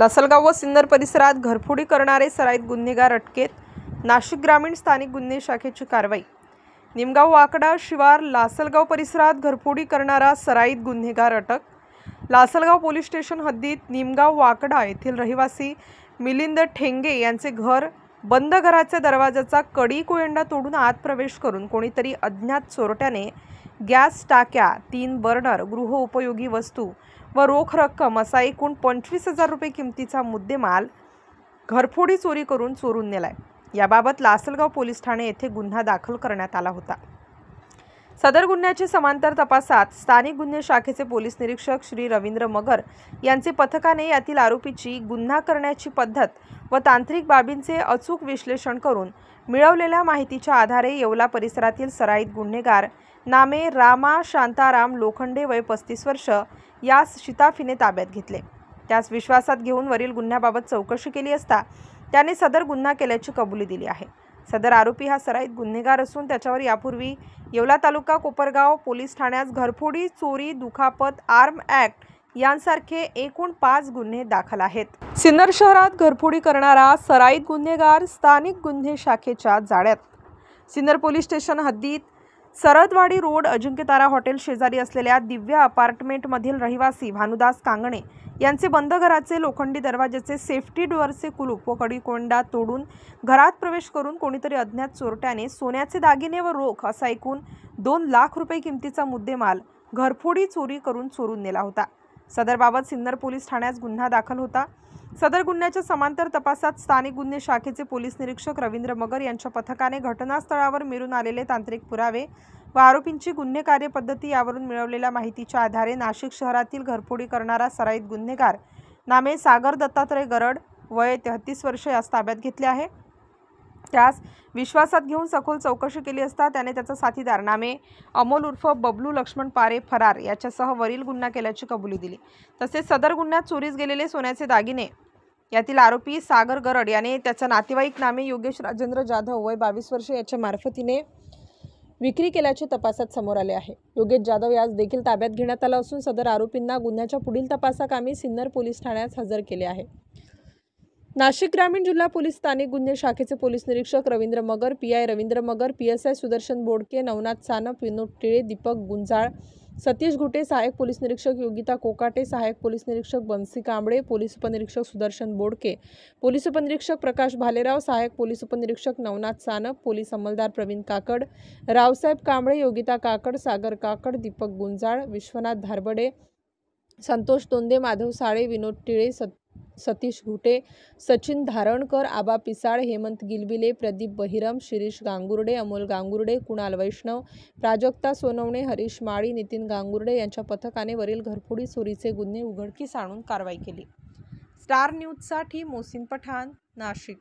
लासलगाव व सिन्नर परिसरात घरफोडी करणारे सराईत गुन्हेगार अटकेत। नाशिक ग्रामीण स्थानिक गुन्हे शाखेची कारवाई। निमगाव वाकडा शिवार लासलगाव परिसरात घरफोडी करणारा सराईत गुन्हेगार अटक। लासलगाव पोलीस स्टेशन हद्दीत निमगाव वाकडा येथील रहिवासी मिलिंद ठेंगे यांचे घर बंद घराच्या दरवाजाचा कडी कोयंडा तोडून आत प्रवेश करून कोणीतरी अज्ञात चोरट्याने गॅस टाक्या, 3 बर्नर, गृहोपयोगी वस्तू व रोख रक्कम असा एकूण 25,000 रुपये किमतीचा मुद्देमाल घरफोडी चोरी करून चोरून नेलाय। याबाबत लासलगाव पोलीस ठाणे येथे गुन्हा दाखल करण्यात आला होता। सदर गुन्ह्याचे समांतर तपासात स्थानिक गुन्हे शाखेचे पोलीस निरीक्षक श्री रवींद्र मगर यांचे पथकाने यातील आरोपीची गुन्हा करण्याची पद्धत व तांत्रिक बाबींचे अचूक विश्लेषण करून मिळवलेल्या माहितीच्या आधारे येवला परिसरातील सराईत गुन्हेगार नामे रामा शांताराम लोखंडे वय 35 वर्ष यास शिताफीने ताब्यात घेतले। त्यास विश्वासात घेऊन वरील गुन्ह्याबाबत चौकशी केली असता त्याने सदर गुन्हा केल्याची कबुली दिली आहे। सदर आरोपी हा सराईत गुन्हेगार असून त्याच्यावर यापूर्वी येवला तालुका कोपरगाव पोलीस ठाण्यात घरफोडी, चोरी, दुखापत, आर्म ॲक्ट यांसारखे एकूण 5 गुन्हे दाखल आहेत। सिन्नर शहरात घरफोडी करणारा सराईत गुन्हेगार स्थानिक गुन्हे शाखेच्या जाळ्यात। सिन्नर पोलीस स्टेशन हद्दीत सरदवाडी रोड अजिंक्यतारा हॉटेल शेजारी असलेल्या दिव्य अपार्टमेंटमधील रहिवासी भानुदास कांगणे यांचे बंद घराचे लोखंडी दरवाजाचे सेफ्टी डोअरचे कुलूप व कडी कोंडा तोडून घरात प्रवेश करून कोणीतरी अज्ञात चोरट्याने सोन्याचे दागिने व रोख असा एकूण 2 लाख रुपये किमतीचा मुद्देमाल घरफोडी चोरी करून चोरून नेला होता। सदरबाबत सिन्नर पोलीस ठाण्यात गुन्हा दाखल होता। सदर गुन्ह्याच्या समांतर तपासात स्थानिक गुन्हे शाखेचे पोलीस निरीक्षक रवींद्र मगर यांच्या पथकाने घटनास्थळावर मिळून आलेले तांत्रिक पुरावे व आरोपींची गुन्हे कार्यपद्धती यावरून मिळवलेल्या माहितीच्या आधारे नाशिक शहरातील घरफोडी करणारा सराईत गुन्हेगार नामे सागर दत्तात्रय गरड वय 33 वर्ष यास ताब्यात घेतले आहे। त्यास विश्वासात घेऊन सखोल चौकशी केली असता त्याने त्याचा साथीदार नामे अमोल उर्फ बबलू लक्ष्मण पारे फरार याच्यासह वरील गुन्हा केल्याची कबुली दिली। तसेच सदर गुन्ह्यात चोरीस गेलेले सोन्याचे दागिने यातील आरोपी सागर गरड याने त्याचा नातेवाईक नामे योगेश राजेंद्र जाधव वय 22 वर्ष याच्या मार्फतीने विक्री केल्याचे तपासात समोर आले आहे। योगेश जाधव यास देखील ताब्यात घेण्यात आला असून सदर आरोपींना गुन्ह्याच्या पुढील तपासाकामी सिन्नर पोलीस ठाण्यात हजर केले आहे। नाशिक ग्रामीण जिल्हा पोलीस स्थानिक गुन्हे शाखेचे पोलीस निरीक्षक रवींद्र मगर, पीआय रवींद्र मगर, पीएसआय सुदर्शन बोडके, नवनाथ सानप, विनोद टिळे, दीपक गुंजाळ, सतीश घुटे, सहाय्यक पोलीस निरीक्षक योगिता कोकाटे, सहाय्यक पोलीस निरीक्षक बंसी कांबळे, पोलीस उपनिरीक्षक सुदर्शन बोडके, पोलीस उपनिरीक्षक प्रकाश भालेराव, सहाय्यक पोलीस उपनिरीक्षक नवनाथ सानप, पोलीस अंमलदार प्रवीण काकड, रावसाहेब कांबळे, योगिता काकड, सागर काकड, दीपक गुंजाळ, विश्वनाथ धारबडे, संतोष तोंदे, माधव साळे, विनोद टिळे, सतीश घुटे, सचिन धारणकर, आबा पिसाळ, हेमंत गिलबिले, प्रदीप बहिरम, शिरीष गांगुर्डे, अमोल गांगुर्डे, कुणाल वैष्णव, प्राजक्ता सोनवणे, हरीश माळी, नितीन गांगुर्डे यांच्या पथकाने वरील घरफोडी चोरीचे गुन्हे उघडकीस आणून कारवाई केली। स्टार न्यूजसाठी मोहसिन पठाण, नाशिक।